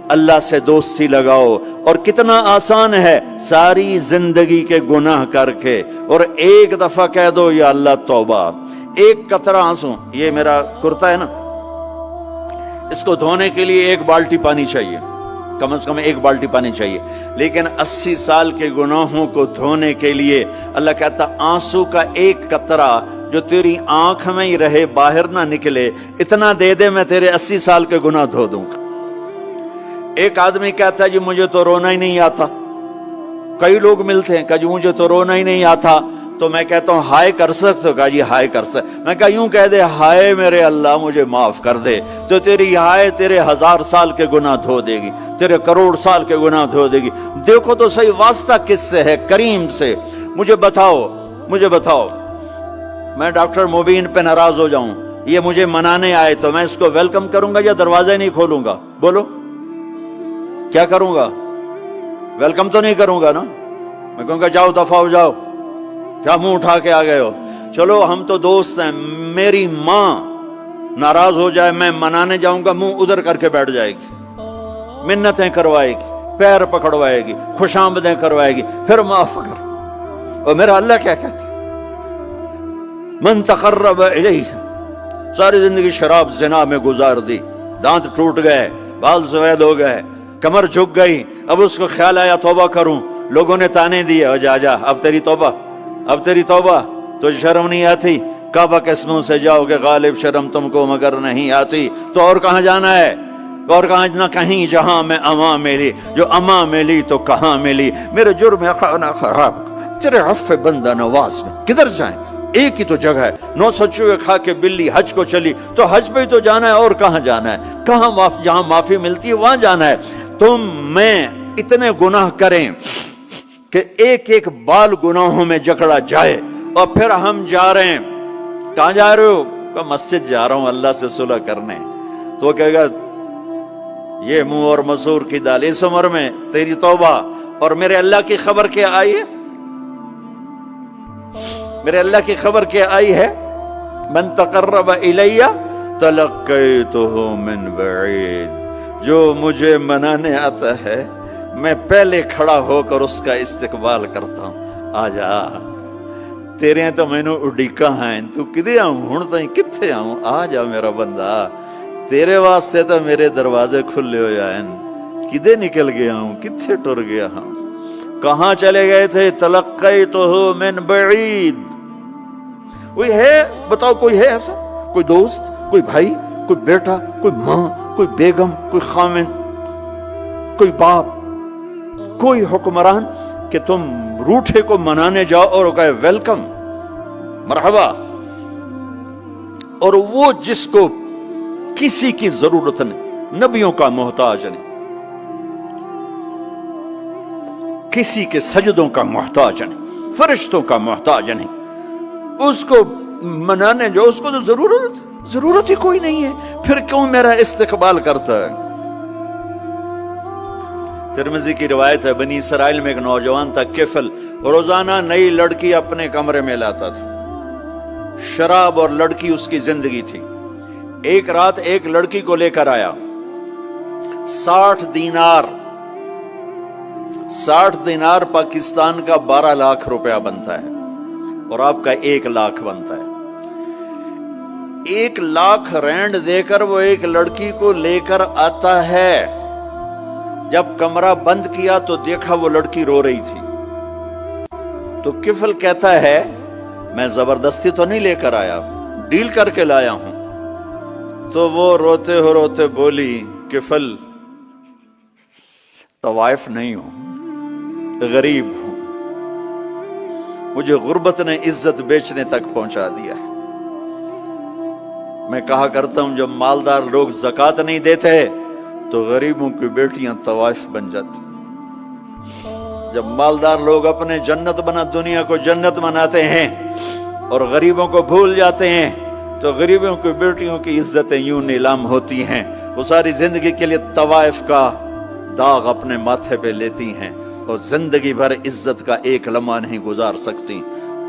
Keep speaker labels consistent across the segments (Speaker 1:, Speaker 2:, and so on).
Speaker 1: اللہ سے دوستی لگاؤ. اور کتنا آسان ہے ساری زندگی کے گناہ کر کے اور ایک دفعہ کہہ دو یا اللہ توبہ. ایک قطرہ آنسو، یہ میرا کرتا ہے نا، اس کو دھونے کے لیے ایک بالٹی پانی چاہیے، کم از کم ایک بالٹی پانی چاہیے. لیکن 80 سال کے گناہوں کو دھونے کے لیے اللہ کہتا آنسو کا ایک قطرہ جو تیری آنکھ میں ہی رہے، باہر نہ نکلے، اتنا دے دے میں تیرے 80 سال کے گناہ دھو دوں گا. ایک آدمی کہتا ہے جی مجھے تو رونا ہی نہیں آتا. کئی لوگ ملتے ہیں کہ جی مجھے تو رونا ہی نہیں آتا. تو میں کہتا ہوں ہائے کر سکتے ہو؟ کہا جی ہائے کر سکتے. میں کہا یوں کہہ دے ہائے میرے اللہ مجھے معاف کر دے، تو تیری ہائے تیرے 1000 سال کے گناہ دھو دے گی، تیرے کروڑ سال کے گناہ دھو دے گی. دیکھو تو صحیح واسطہ کس سے ہے؟ کریم سے. مجھے بتاؤ میں ڈاکٹر مبین پہ ناراض ہو جاؤں، یہ مجھے منانے آئے تو میں اس کو ویلکم کروں گا یا دروازہ نہیں کھولوں گا؟ بولو کیا کروں گا؟ ویلکم تو نہیں کروں گا نا. میں کہوں گا جاؤ دفعہ ہو جاؤ، کیا منہ اٹھا کے آ گئے ہو؟ چلو ہم تو دوست ہیں. میری ماں ناراض ہو جائے میں منانے جاؤں گا، منہ ادھر کر کے بیٹھ جائے گی، منتیں کروائے گی، پیر پکڑوائے گی، خوشامدیں کروائے گی، پھر معاف کر. اور میرا اللہ کیا کہتا ہے؟ من تقرب الیہ. ساری زندگی شراب زنا میں گزار دی، دانت ٹوٹ گئے، بال سفید ہو گئے، کمر جھک گئی. اب اس کو خیال آیا توبہ کروں، لوگوں نے تانے دیے جا اب تیری توبہ تجھے شرم نہیں آتی؟ کعبہ کے اسموں سے جاؤ گے غالب شرم تم کو مگر نہیں آتی. تو اور کہاں جانا ہے؟ اور کہاں نہ کہیں جہاں میں اماں ملی، جو اماں ملی تو کہاں ملی. میرے جرم خانہ خراب تیرے عفو بندہ نواز میں کدھر جائیں؟ ایک ہی تو جگہ ہے. 900 چوہے کھا کے بلی حج کو چلی، تو حج پہ ہی تو جانا ہے. اور کہاں جانا ہے؟ کہاں جہاں معافی ملتی ہے وہاں جانا ہے. تم میں اتنے گناہ کریں کہ ایک ایک بال گناہوں میں جکڑا جائے، اور پھر ہم جا رہے ہیں. کہاں جا رہے ہو؟ کہ مسجد جا رہا ہوں اللہ سے صلح کرنے. تو وہ کہے گا یہ منہ اور مسور کی دال، اس عمر میں تیری توبہ. اور میرے اللہ کی خبر کیا آئی ہے؟ میرے اللہ کی خبر کیا آئی ہے؟ من تقرب الیہ تلقیتہ من بعید. جو مجھے منانے آتا ہے میں پہلے کھڑا ہو کر اس کا استقبال کرتا ہوں. آجا تیرے ہیں تو مینو اڈیکا ہیں، تو کدے آؤں ہوں تائیں کتھے آؤں؟ آجا میرا بندہ، تیرے واسطے تو میرے دروازے کھلے ہو جائیں. کدے نکل گیا ہوں، کتھے ٹر گیا ہوں، کہاں چلے گئے تھے؟ تلقیتہ من بعید. کوئی ہے بتاؤ، کوئی ہے ایسا؟ کوئی دوست، کوئی بھائی، کوئی بیٹا، کوئی ماں، کوئی بیگم، کوئی خامن، کوئی باپ، کوئی حکمران کہ تم روٹھے کو منانے جاؤ اور کہے ویلکم مرحبا؟ اور وہ جس کو کسی کی ضرورت نہیں، نبیوں کا محتاج نہیں، کسی کے سجدوں کا محتاج نہیں، فرشتوں کا محتاج نہیں، اس کو منانے جو اس کو تو ضرورت ہی کوئی نہیں ہے، پھر کیوں میرا استقبال کرتا ہے؟ ترمذی کی روایت ہے، بنی اسرائیل میں ایک نوجوان تھا کفل، روزانہ نئی لڑکی اپنے کمرے میں لاتا تھا. شراب اور لڑکی اس کی زندگی تھی. ایک رات ایک لڑکی کو لے کر آیا. 60 دینار پاکستان کا 12 لاکھ روپیہ بنتا ہے، اور آپ کا 1 لاکھ بنتا ہے. 1 لاکھ رینڈ دے کر وہ ایک لڑکی کو لے کر آتا ہے. جب کمرہ بند کیا تو دیکھا وہ لڑکی رو رہی تھی. تو کفل کہتا ہے میں زبردستی تو نہیں لے کر آیا، ڈیل کر کے لایا ہوں. تو وہ روتے بولی کفل طوائف نہیں ہوں، غریب ہوں، مجھے غربت نے عزت بیچنے تک پہنچا دیا ہے. میں کہا کرتا ہوں جب مالدار لوگ زکوٰۃ نہیں دیتے تو غریبوں کی بیٹیاں طوائف بن جاتی. جب مالدار لوگ اپنے جنت بنا دنیا کو جنت بناتے ہیں اور غریبوں کو بھول جاتے ہیں تو غریبوں کی بیٹیوں کی عزتیں یوں نیلام ہوتی ہیں. وہ ساری زندگی کے لیے طوائف کا داغ اپنے ماتھے پہ لیتی ہیں اور زندگی بھر عزت کا ایک لمحہ نہیں گزار سکتی.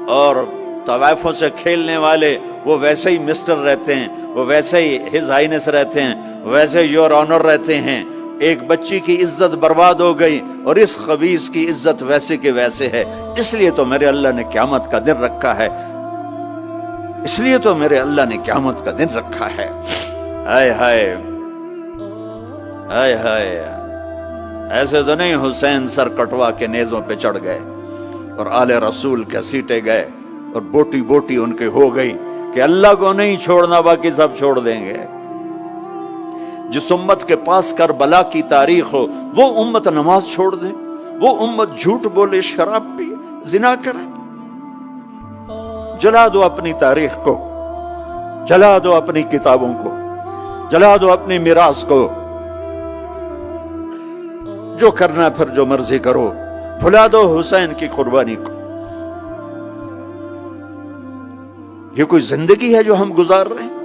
Speaker 1: اور طوائفوں سے کھیلنے والے وہ ویسے ہی مسٹر رہتے ہیں، وہ ویسے ہی ہز ہائنس رہتے ہیں، ویسے یور آنر رہتے ہیں. ایک بچی کی عزت برباد ہو گئی اور اس خبیث کی عزت ویسے کے ویسے ہے، اس لیے تو میرے اللہ نے قیامت کا دن رکھا ہے، اس لیے تو میرے اللہ نے قیامت کا دن رکھا ہے۔ ہائے ہائے ہائے ہائے، ایسے تو نہیں حسین سر کٹوا کے نیزوں پہ چڑھ گئے اور آل رسول کے سیٹے گئے اور بوٹی بوٹی ان کے ہو گئی کہ اللہ کو نہیں چھوڑنا باقی سب چھوڑ دیں گے۔ جس امت کے پاس کربلا کی تاریخ ہو وہ امت نماز چھوڑ دے، وہ امت جھوٹ بولے، شراب پی، زنا کرے۔ جلا دو اپنی تاریخ کو، جلا دو اپنی کتابوں کو، جلا دو اپنی میراث کو، جو کرنا پھر جو مرضی کرو، بھلا دو حسین کی قربانی کو۔ یہ کوئی زندگی ہے جو ہم گزار رہے ہیں؟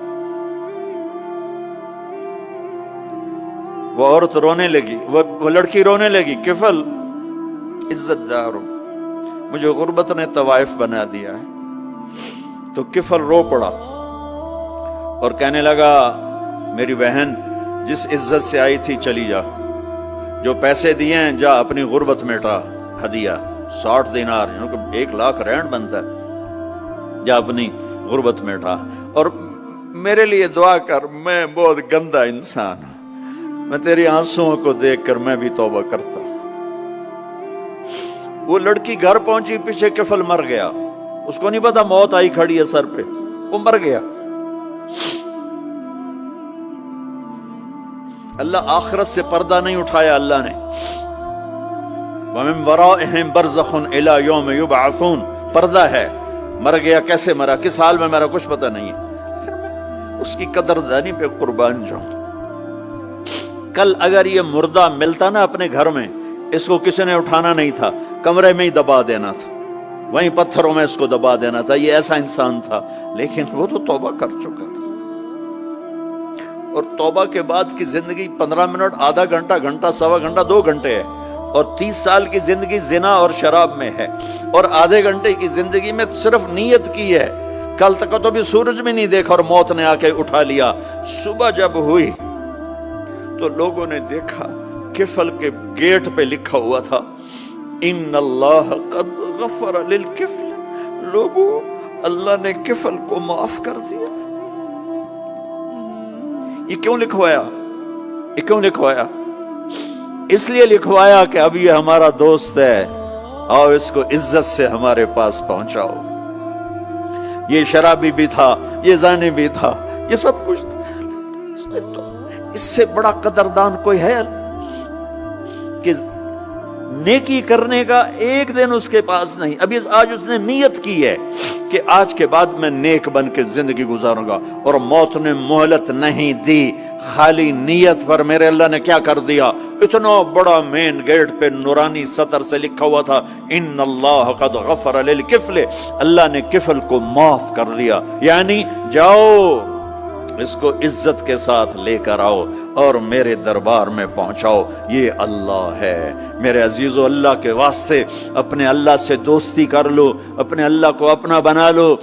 Speaker 1: وہ عورت رونے لگی، وہ لڑکی رونے لگی، کفل عزت دار ہوں، مجھے غربت نے طوائف بنا دیا ہے۔ تو کفل رو پڑا اور کہنے لگا میری بہن جس عزت سے آئی تھی چلی جا، جو پیسے دیے ہیں جا اپنی غربت مٹا، ہدیہ 60 دینار یعنی کہ 1 لاکھ رینڈ بنتا ہے، جا اپنی غربت مٹا، اور میرے لیے دعا کر، میں بہت گندا انسان ہوں، میں تیری آنسوؤں کو دیکھ کر میں بھی توبہ کرتا ہوں۔ وہ لڑکی گھر پہنچی، پیچھے کفل مر گیا، اس کو نہیں پتا موت آئی کھڑی ہے سر پہ، وہ مر گیا۔ اللہ آخرت سے پردہ نہیں اٹھایا اللہ نے۔ وَمِن وَرَائِهِمْ بَرْزَخٌ إِلَى يَوْمِ يُبْعَثُونَ، پردہ ہے، مر گیا، کیسے مرا، کس حال میں مرا، کچھ پتہ نہیں ہے، اس کی قدردانی پہ قربان جاؤں۔ کل اگر یہ مردہ ملتا نا اپنے گھر میں، اس کو کسی نے اٹھانا نہیں تھا، کمرے میں ہی دبا دینا تھا، وہیں پتھروں میں اس کو دبا دینا تھا، یہ ایسا انسان تھا، لیکن وہ تو توبہ کر چکا تھا۔ اور توبہ کے بعد کی زندگی 15 منٹ، آدھا گھنٹہ، گھنٹہ، سوا گھنٹہ، 2 گھنٹے ہے، اور 30 سال کی زندگی زنا اور شراب میں ہے، اور آدھے گھنٹے کی زندگی میں صرف نیت کی ہے۔ کل تک تو بھی سورج میں نہیں دیکھا اور موت نے آ کے اٹھا لیا۔ صبح جب ہوئی تو لوگوں نے دیکھا کفل کے گیٹ پہ لکھا ہوا تھا ان اللہ قد غفر للکفل، لوگوں اللہ نے کفل کو معاف کر دیا۔ یہ کیوں لکھوایا؟ یہ کیوں لکھوایا؟ اس لیے لکھوایا کہ اب یہ ہمارا دوست ہے، آؤ اس کو عزت سے ہمارے پاس پہنچاؤ۔ یہ شرابی بھی تھا، یہ زانی بھی تھا، یہ سب کچھ تھا۔ اس سے بڑا قدردان کوئی ہے کہ نیکی کرنے کا ایک دن اس کے پاس نہیں؟ ابھی آج اس نے نیت کی ہے کہ آج کے بعد میں نیک بن کے زندگی گزاروں گا، اور موت نے مہلت نہیں دی، خالی نیت پر میرے اللہ نے کیا کر دیا، اتنا بڑا مین گیٹ پہ نورانی سطر سے لکھا ہوا تھا ان اللہ قد غفر للکفل، اللہ نے کفل کو معاف کر دیا، یعنی جاؤ اس کو عزت کے ساتھ لے کر آؤ اور میرے دربار میں پہنچاؤ، یہ اللہ ہے۔ میرے عزیزو، اللہ کے واسطے اپنے اللہ سے دوستی کر لو، اپنے اللہ کو اپنا بنا لو۔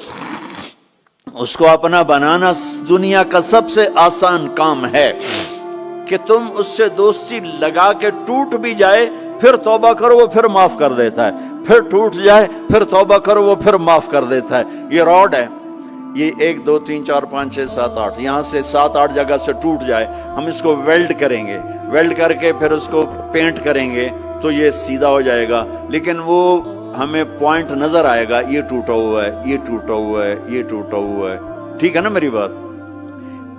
Speaker 1: اس کو اپنا بنانا دنیا کا سب سے آسان کام ہے کہ تم اس سے دوستی لگا کے ٹوٹ بھی جائے پھر توبہ کرو وہ پھر معاف کر دیتا ہے، پھر ٹوٹ جائے پھر توبہ کرو وہ پھر معاف کر دیتا ہے۔ یہ راڈ ہے، یہ 1 2 3 4 5 6 7 8 یہاں سے 7 8 جگہ سے ٹوٹ جائے، ہم اس کو ویلڈ کریں گے، ویلڈ کر کے پھر اس کو پینٹ کریں گے تو یہ سیدھا ہو جائے گا، لیکن وہ ہمیں پوائنٹ نظر آئے گا، یہ ٹوٹا ہوا ہے، یہ ٹوٹا ہوا ہے، یہ ٹوٹا ہوا ہے۔ ٹھیک ہے نا میری بات؟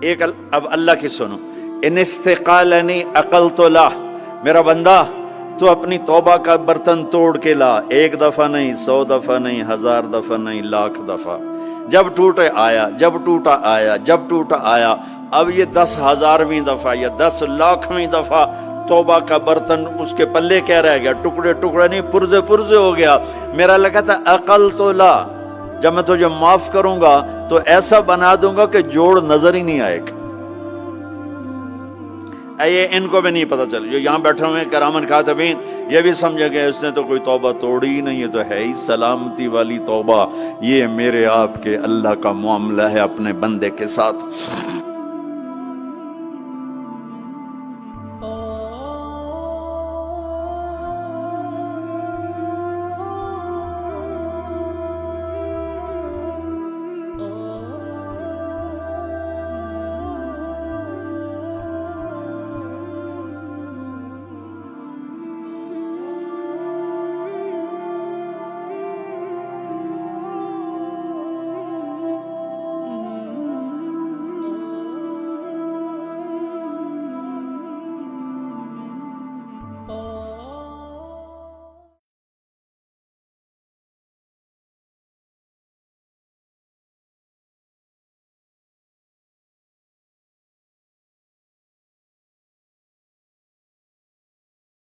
Speaker 1: ایک اب اللہ کی سنو، ان استقالنی عقلت لا، میرا بندہ تو اپنی توبہ کا برتن توڑ کے لا، 1 دفعہ نہیں، 100 دفعہ نہیں، 1000 دفعہ نہیں، 1,00,000 دفعہ، جب ٹوٹے آیا، جب ٹوٹا آیا، جب ٹوٹا آیا۔ اب یہ 10,000ویں دفعہ یا 10,00,000ویں دفعہ توبہ کا برتن اس کے پلے کیا رہ گیا؟ ٹکڑے ٹکڑے نہیں، پرزے پرزے ہو گیا۔ میرا لگا تھا عقل تو لا، جب میں تجھے معاف کروں گا تو ایسا بنا دوں گا کہ جوڑ نظر ہی نہیں آئے گا۔ یہ ان کو بھی نہیں پتا چل، جو یہاں بیٹھے ہوئے کرامن کاتبین یہ بھی سمجھے گئے اس نے تو کوئی توبہ توڑی ہی نہیں، یہ تو ہے ہی سلامتی والی توبہ۔ یہ میرے آپ کے اللہ کا معاملہ ہے اپنے بندے کے ساتھ۔